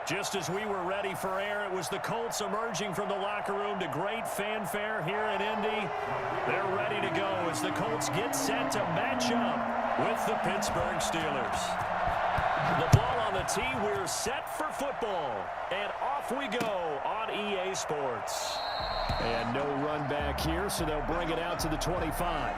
Just as we were ready for air, it was the Colts emerging from the locker room to great fanfare here in Indy. They're ready to go as the Colts get set to match up with the Pittsburgh Steelers. The ball on the tee, we're set for football. And off we go on EA Sports. And no run back here, so they'll bring it out to the 25.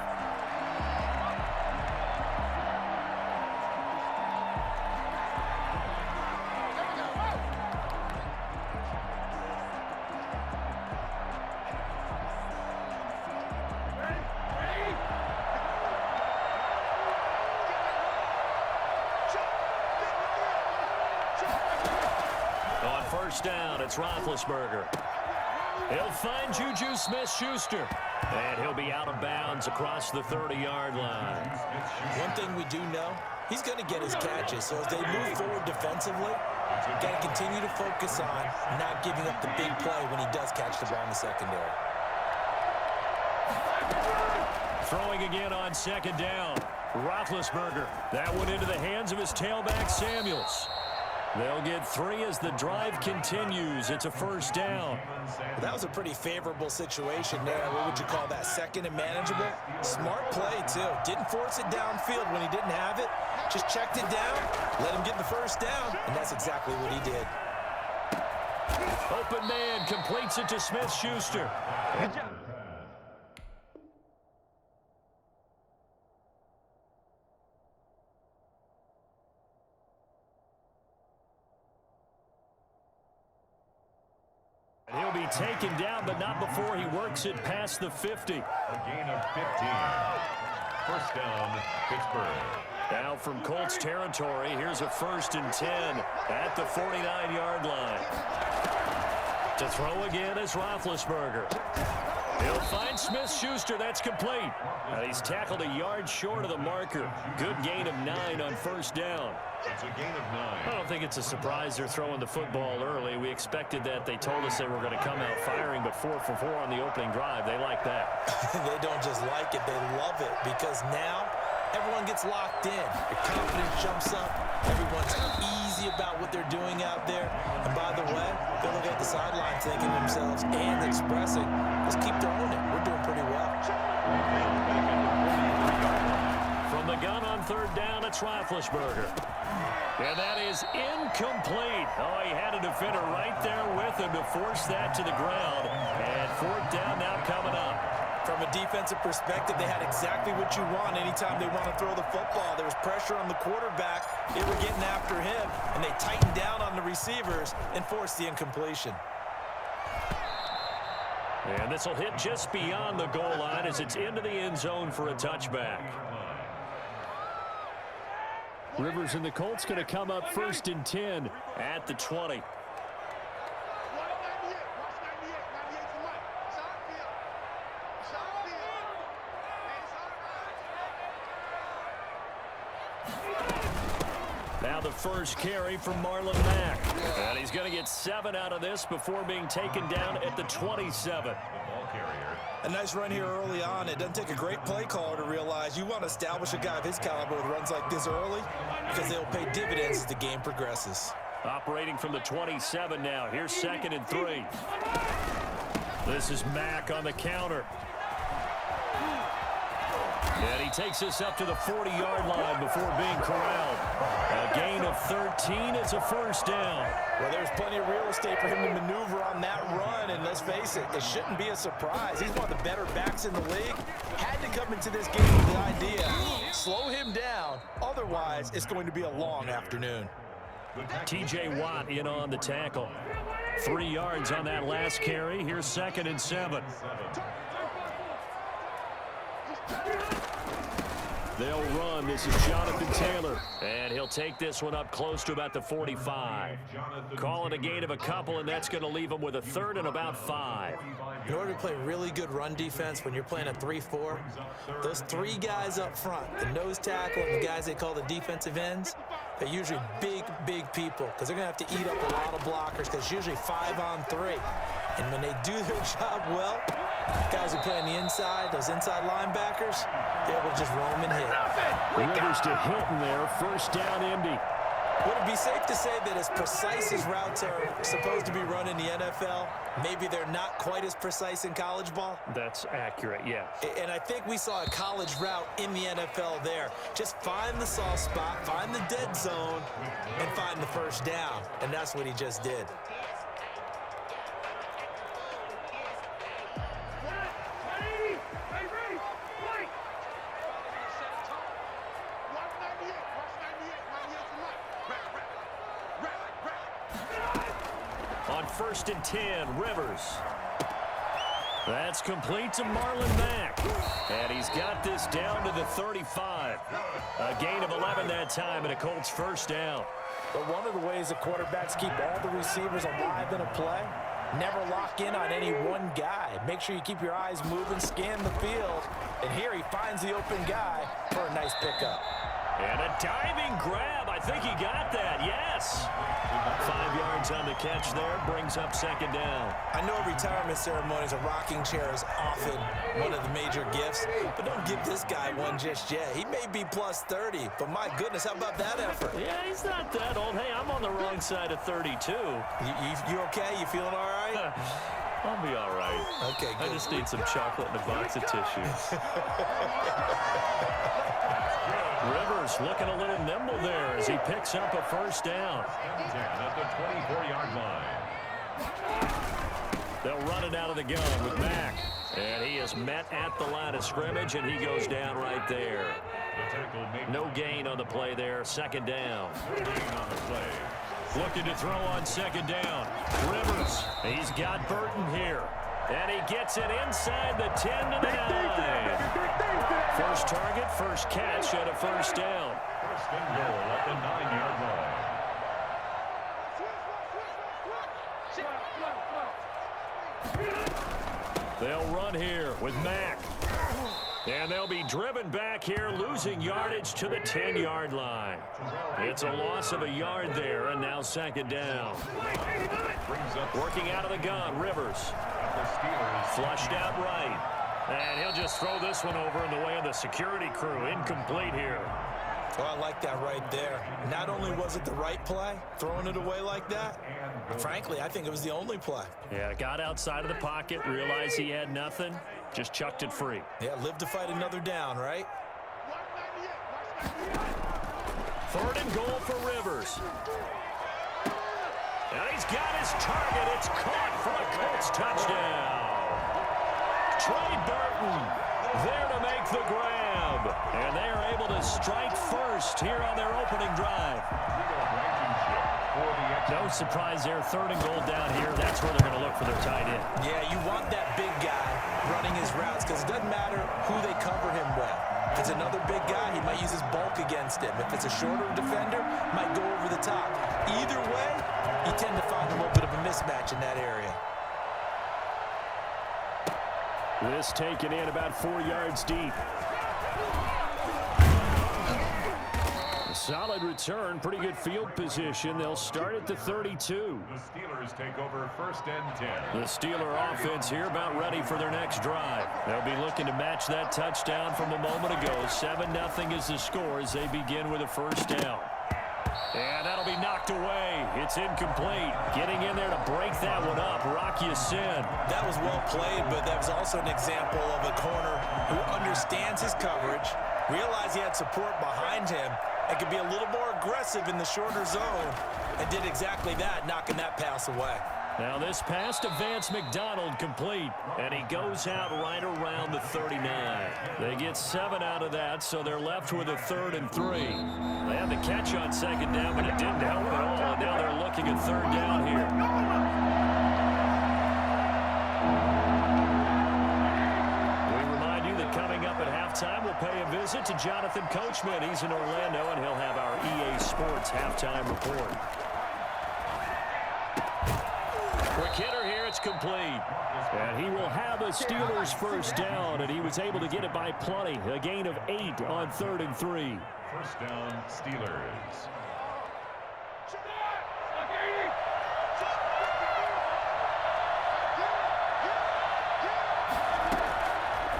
First down, it's Roethlisberger. He'll find Juju Smith-Schuster. And he'll be out of bounds across the 30-yard line. One thing we do know, he's going to get his catches. So as they move forward defensively, got to continue to focus on not giving up the big play when he does catch the ball in the secondary. Throwing again on second down. Roethlisberger. That one into the hands of his tailback, Samuels. They'll get 3 as the drive continues. It's a first down. Well, that was a pretty favorable situation there. What would you call that? Second and manageable? Smart play, too. Didn't force it downfield when he didn't have it. Just checked it down, let him get the first down, and that's exactly what he did. Open man completes it to Smith-Schuster. Good job. He'll be taken down, but not before he works it past the 50. A gain of 15. First down, Pittsburgh. Now from Colts territory, here's a 1st and 10 at the 49-yard line. To throw again is Roethlisberger. He'll find Smith-Schuster. That's complete. And he's tackled a yard short of the marker. Good gain of 9 on first down. It's a gain of 9. I don't think it's a surprise they're throwing the football early. We expected that. They told us they were going to come out firing, but 4 for 4 on the opening drive. They like that. They don't just like it. They love it because now everyone gets locked in. Your confidence jumps up. Everyone's easy about what they're doing out there. And by the way, they're looking at the sideline thinking to themselves and expressing, let's keep throwing it. We're doing pretty well. From the gun on third down, it's Roethlisberger. And that is incomplete. Oh, he had a defender right there with him to force that to the ground. And fourth down now coming up. From a defensive perspective, they had exactly what you want anytime they want to throw the football. There was pressure on the quarterback. They were getting after him, and they tightened down on the receivers and forced the incompletion. And this will hit just beyond the goal line as it's into the end zone for a touchback. Rivers and the Colts going to come up 1st and 10 at the 20. Now the first carry from Marlon Mack. And he's going to get 7 out of this before being taken down at the 27. A nice run here early on. It doesn't take a great play caller to realize you want to establish a guy of his caliber with runs like this early because they'll pay dividends as the game progresses. Operating from the 27 now. Here's 2nd and 3. This is Mack on the counter. And he takes us up to the 40-yard line before being corralled. A gain of 13. It's a first down. Well, there's plenty of real estate for him to maneuver on that run. And let's face it, it shouldn't be a surprise. He's one of the better backs in the league. Had to come into this game with the idea, slow him down. Otherwise, it's going to be a long afternoon. T.J. Watt in on the tackle. 3 yards on that last carry. Here's 2nd and 7. They'll run. This is Jonathan Taylor. And he'll take this one up close to about the 45. Call it a gain of a couple, and that's going to leave him with a 3rd and about 5. In order to play really good run defense when you're playing a 3-4, those 3 guys up front, the nose tackle and the guys they call the defensive ends, they're usually big, big people because they're going to have to eat up a lot of blockers because it's usually 5 on 3. And when they do their job well, guys who play on the inside, those inside linebackers, they're able to just roam and hit. Rivers to Hilton there. First down, Indy. Would it be safe to say that as precise as routes are supposed to be run in the NFL, maybe they're not quite as precise in college ball? That's accurate, yeah. And I think we saw a college route in the NFL there. Just find the soft spot, find the dead zone, and find the first down. And that's what he just did. On 1st and 10, Rivers. That's complete to Marlon Mack. And he's got this down to the 35. A gain of 11 that time and a Colts first down. But one of the ways that quarterbacks keep all the receivers alive in a play, never lock in on any one guy. Make sure you keep your eyes moving, scan the field. And here he finds the open guy for a nice pickup. And a diving grab. I think he got that. Yes. 5 yards on the catch there. Brings up second down. I know retirement ceremonies, a rocking chair is often one of the major gifts, but don't give this guy one just yet. He may be plus 30, but my goodness, how about that effort? Yeah, he's not that old. Hey, I'm on the wrong side of 32. You okay? You feeling all right? I'll be all right. Okay, good. I just need some chocolate and a box of tissues. Rivers looking a little nimble there as he picks up a first down. At the 24-yard line. They'll run it out of the gun with Mack. And he is met at the line of scrimmage, and he goes down right there. No gain on the play there. Second down. Looking to throw on second down. Rivers, he's got Burton here. And he gets it inside the 10 to the 9. First target, first catch, and a first down. First and goal at the 9-yard line. They'll run here with Mack. And they'll be driven back here, losing yardage to the 10-yard line. It's a loss of a yard there, and now second down. Working out of the gun, Rivers. Flushed out right. And he'll just throw this one over in the way of the security crew. Incomplete here. Well, I like that right there. Not only was it the right play, throwing it away like that, frankly, I think it was the only play. Yeah, got outside of the pocket, realized he had nothing, just chucked it free. Yeah, live to fight another down, right? 3rd and goal for Rivers. And he's got his target. It's caught for a Colts touchdown. Trey Burton there to make the grab. And they are able to strike first here on their opening drive. No surprise there. 3rd and goal down here. That's where they're going to look for their tight end. Yeah, you want that big guy running his routes because it doesn't matter who they cover him with. If it's another big guy, he might use his bulk against him. If it's a shorter defender, he might go over the top. Either way, you tend to find a little bit of a mismatch in that area. This taken in about 4 yards deep. A solid return, pretty good field position. They'll start at the 32. The Steelers take over 1st and 10. The Steeler offense here about ready for their next drive. They'll be looking to match that touchdown from a moment ago. 7-0 is the score as they begin with a first down. And that'll be knocked away. It's incomplete. Getting in there to break that one up, Rock Ya-Sin. That was well played, but that was also an example of a corner who understands his coverage, realized he had support behind him, and could be a little more aggressive in the shorter zone, and did exactly that, knocking that pass away. Now this pass to Vance McDonald complete, and he goes out right around the 39. They get 7 out of that, so they're left with a 3rd and 3. They had the catch on second down, but it didn't help at all, and now they're looking at 3rd down here. We remind you that coming up at halftime, we'll pay a visit to Jonathan Coachman. He's in Orlando, and he'll have our EA Sports halftime report. Quick hitter here, it's complete. And he will have a Steelers first down, and he was able to get it by plenty. A gain of 8 on 3rd and 3. First down, Steelers.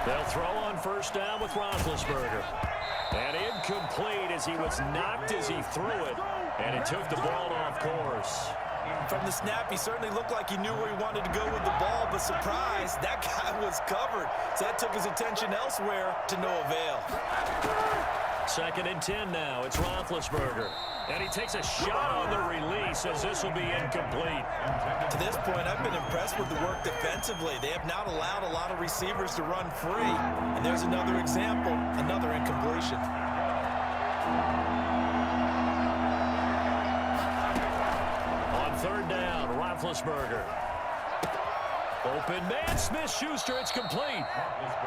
They'll throw on first down with Roethlisberger. And incomplete as he was knocked as he threw it. And he took the ball off course. From the snap, he certainly looked like he knew where he wanted to go with the ball, but surprise, that guy was covered. So that took his attention elsewhere to no avail. 2nd and 10 now. It's Roethlisberger. And he takes a shot on the release as this will be incomplete. To this point, I've been impressed with the work defensively. They have not allowed a lot of receivers to run free. And there's another example, another incompletion. On 3rd down, Roethlisberger. Open man, Smith-Schuster, it's complete.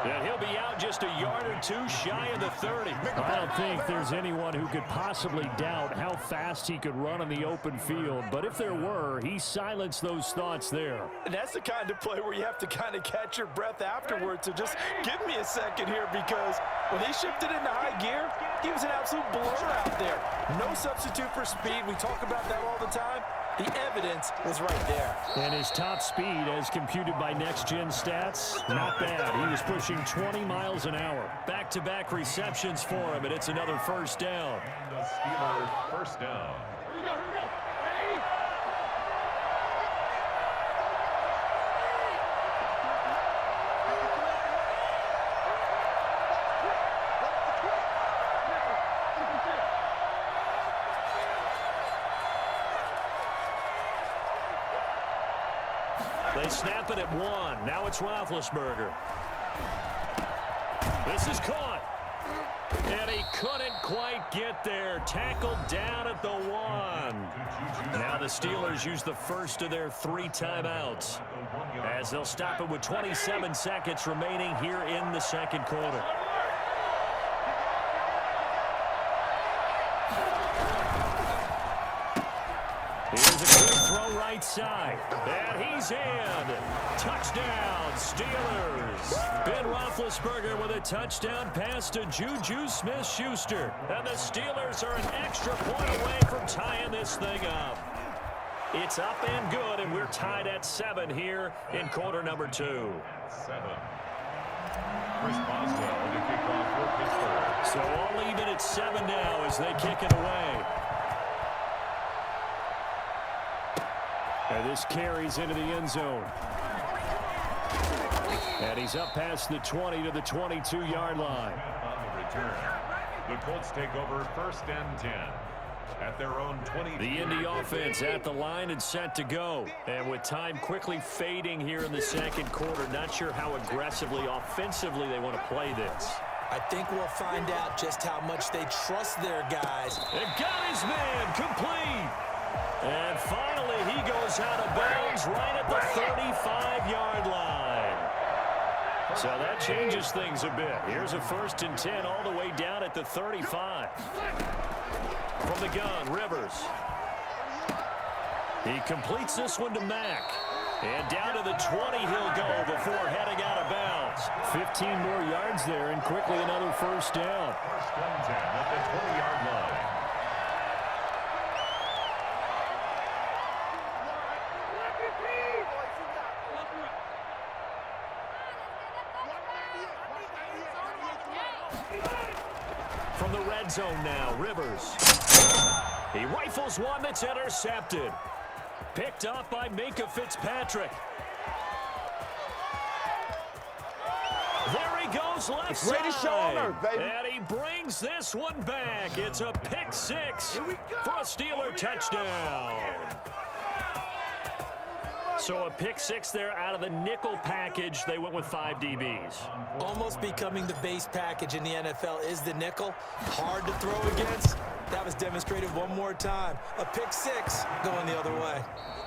And he'll be out just a yard or two shy of the 30. I don't think there's anyone who could possibly doubt how fast he could run in the open field. But if there were, he silenced those thoughts there. And that's the kind of play where you have to kind of catch your breath afterwards. So just give me a second here, because when he shifted into high gear, he was an absolute blur out there. No substitute for speed. We talk about that all the time. The evidence was right there. And his top speed, as computed by next-gen stats, not bad. He was pushing 20 miles an hour. Back-to-back receptions for him, and it's another 1st down. The Steelers' 1st down. They snap it at 1. Now it's Roethlisberger. This is caught. And he couldn't quite get there. Tackled down at the 1. Now the Steelers use the first of their 3 timeouts, as they'll stop it with 27 seconds remaining here in the 2nd quarter. Here's a quick throw right side. And he's in. Touchdown, Steelers. Ben Roethlisberger with a touchdown pass to Juju Smith-Schuster. And the Steelers are an extra point away from tying this thing up. It's up and good, and we're tied at 7 here in quarter number 2. 7. Chris Boswell to kick off for Pittsburgh. So all even at 7 now as they kick it away. And this carries into the end zone. And he's up past the 20 to the 22-yard line. On the return, the Colts take over 1st and 10 at their own 20. The Indy offense at the line and set to go. And with time quickly fading here in the 2nd quarter, not sure how aggressively, offensively they want to play this. I think we'll find out just how much they trust their guys. And got his man complete. And finally, he goes out of bounds right at the 35-yard line. So that changes things a bit. Here's a 1st and 10 all the way down at the 35. From the gun, Rivers. He completes this one to Mack. And down to the 20 he'll go before heading out of bounds. 15 more yards there, and quickly another 1st down. 1st and 10 at the 20-yard line. From the red zone now, Rivers. He rifles one that's intercepted. Picked up by Minkah Fitzpatrick. There he goes left side. Greatest show on earth, baby. And he brings this one back. It's a pick-6 for a Steeler touchdown. So a pick-6 there out of the nickel package. They went with 5 DBs. Almost becoming the base package in the NFL is the nickel. Hard to throw against. That was demonstrated one more time. A pick-6 going the other way.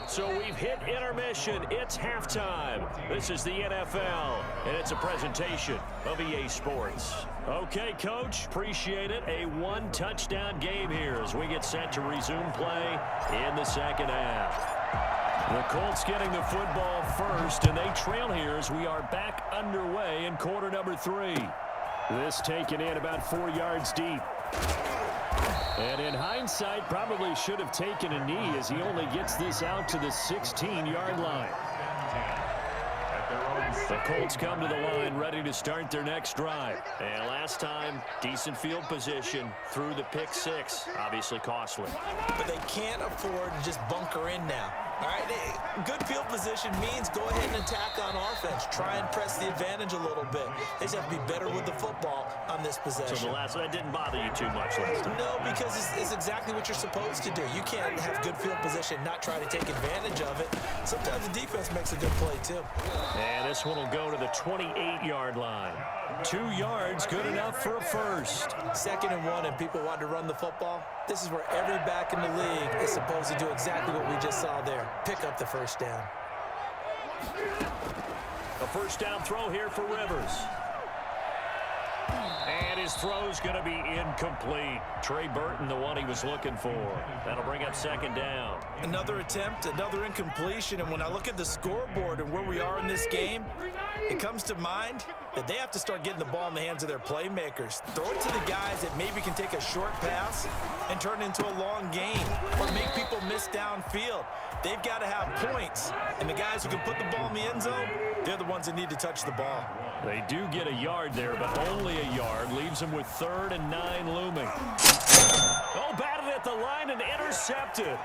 So we've hit intermission. It's halftime. This is the NFL, and it's a presentation of EA Sports. Okay, Coach, appreciate it. A 1-touchdown game here as we get set to resume play in the 2nd half. The Colts getting the football first, and they trail here as we are back underway in quarter number 3. This taken in about 4 yards deep. And in hindsight, probably should have taken a knee as he only gets this out to the 16-yard line. At their own The Colts come to the line ready to start their next drive. And last time, decent field position through the pick six. Obviously costly. But they can't afford to just bunker in now. All right, good field position means go ahead and attack on offense. Try and press the advantage a little bit. They just have to be better with the football on this possession. So the last one didn't bother you too much last time? No, because it's exactly what you're supposed to do. You can't have good field position, not try to take advantage of it. Sometimes the defense makes a good play, too. And this one will go to the 28-yard line. 2 yards, good enough for a first. 2nd and 1, and people want to run the football. This is where every back in the league is supposed to do exactly what we just saw there. Pick up the first down. A first down throw here for Rivers. And his throw's going to be incomplete. Trey Burton, the one he was looking for. That'll bring up 2nd down. Another attempt, another incompletion, and when I look at the scoreboard and where we are in this game, it comes to mind that they have to start getting the ball in the hands of their playmakers. Throw it to the guys that maybe can take a short pass and turn it into a long gain or make people miss downfield. They've got to have points, and the guys who can put the ball in the end zone, they're the ones that need to touch the ball. They do get a yard there, but only a yard. Leaves them with 3rd and 9 looming. Oh, batted at the line and intercepted.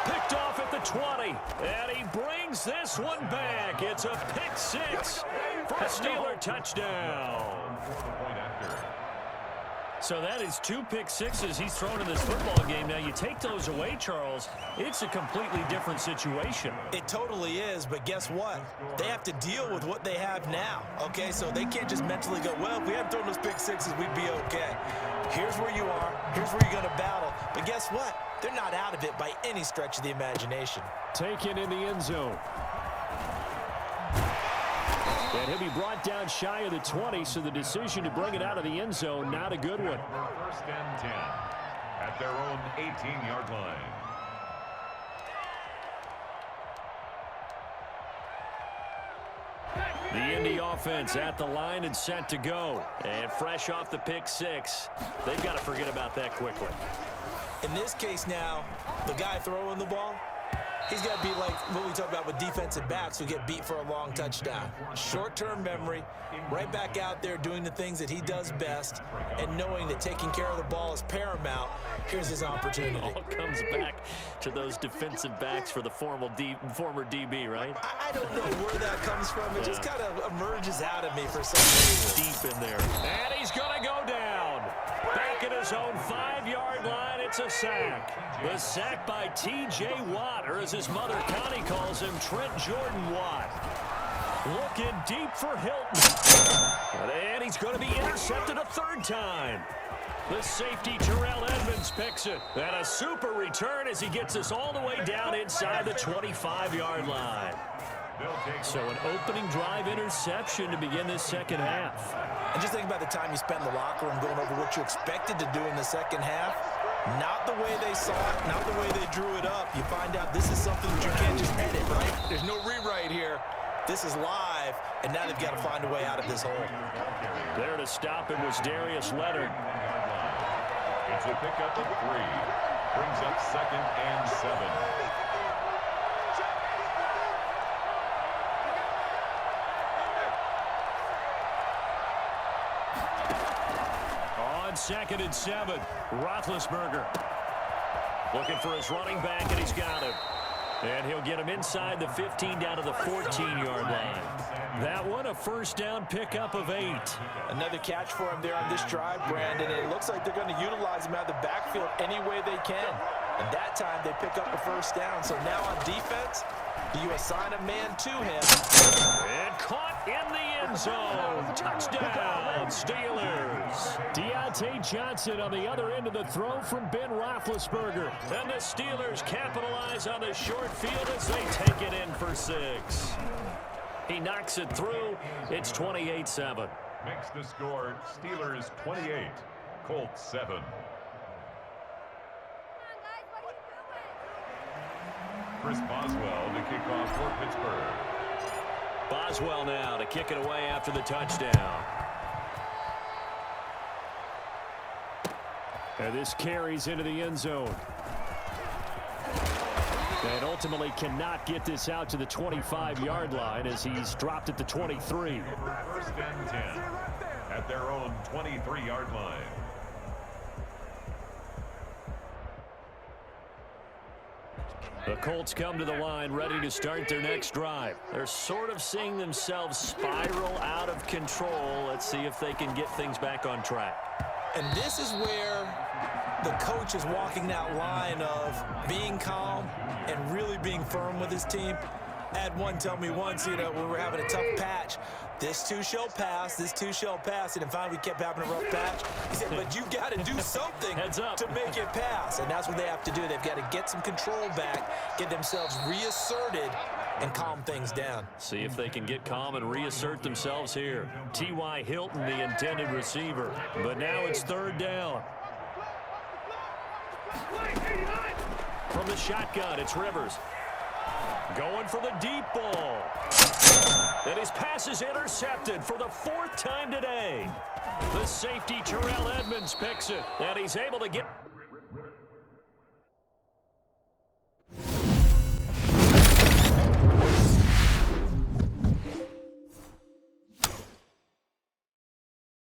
Picked off at the 20, and he brings this one back. It's a pick six for a Steeler touchdown. So that is 2 pick sixes he's thrown in this football game. Now, you take those away, Charles, it's a completely different situation. It totally is, but guess what? They have to deal with what they have now, okay? So they can't just mentally go, well, if we hadn't thrown those pick sixes, we'd be okay. Here's where you are. Here's where you're going to battle. But guess what? They're not out of it by any stretch of the imagination. Taken in the end zone. And he'll be brought down shy of the 20, so the decision to bring it out of the end zone, not a good one. 1st and 10 at their own 18-yard line. The Indy offense at the line and set to go. And fresh off the pick six, they've got to forget about that quickly. In this case now, the guy throwing the ball, he's got to be like what we talk about with defensive backs who get beat for a long touchdown. Short-term memory, right back out there doing the things that he does best, and knowing that taking care of the ball is paramount. Here's his opportunity. It all comes back to those defensive backs for the former DB, right? I don't know where that comes from. It just kind of emerges out of me for some reason. Deep in there. And he's going to go down. Back at his own 5-yard line, it's a sack. The sack by T.J. Watt, or as his mother Connie calls him, Trent Jordan Watt. Looking deep for Hilton. And he's going to be intercepted a 3rd time. The safety, Terrell Edmonds, picks it. And a super return as he gets us all the way down inside the 25-yard line. So an opening drive interception to begin this second half. And just think about the time you spent in the locker room going over what you expected to do in the second half. Not the way they saw it, not the way they drew it up. You find out this is something that you can't just edit, right? There's no rewrite here. This is live, and now they've got to find a way out of this hole. There to stop him was Darius Leonard. It's a pickup of 3. Brings up 2nd and 7. On 2nd and 7, Roethlisberger looking for his running back, and he's got him. And he'll get him inside the 15 down to the 14-yard line. That one, a first down pickup of 8. Another catch for him there on this drive, Brandon. And it looks like they're going to utilize him out of the backfield any way they can. And that time they pick up a first down. So now on defense, do you assign a man to him? And caught in the end zone. Touchdown, Steelers. Deontay Johnson on the other end of the throw from Ben Roethlisberger. And the Steelers capitalize on the short field as they take it in for 6. He knocks it through. It's 28-7. Makes the score Steelers 28, Colts 7. Chris Boswell to kick off for Pittsburgh. Boswell now to kick it away after the touchdown. And this carries into the end zone. And ultimately cannot get this out to the 25-yard line as he's dropped at the 23. First and 10 at their own 23-yard line. The Colts come to the line ready to start their next drive. They're sort of seeing themselves spiral out of control. Let's see if they can get things back on track. And this is where the coach is walking that line of being calm and really being firm with his team. I had one tell me once, when we were having a tough patch, this too shall pass, this too shall pass. And finally we kept having a rough patch. He said, but you got to do something to make it pass. And that's what they have to do. They've got to get some control back, get themselves reasserted, and calm things down. See if they can get calm and reassert themselves here. T.Y. Hilton, the intended receiver. But now it's third down. From the shotgun, it's Rivers. Going for the deep ball. And his pass is intercepted for the fourth time today. The safety, Terrell Edmonds, picks it. And he's able to get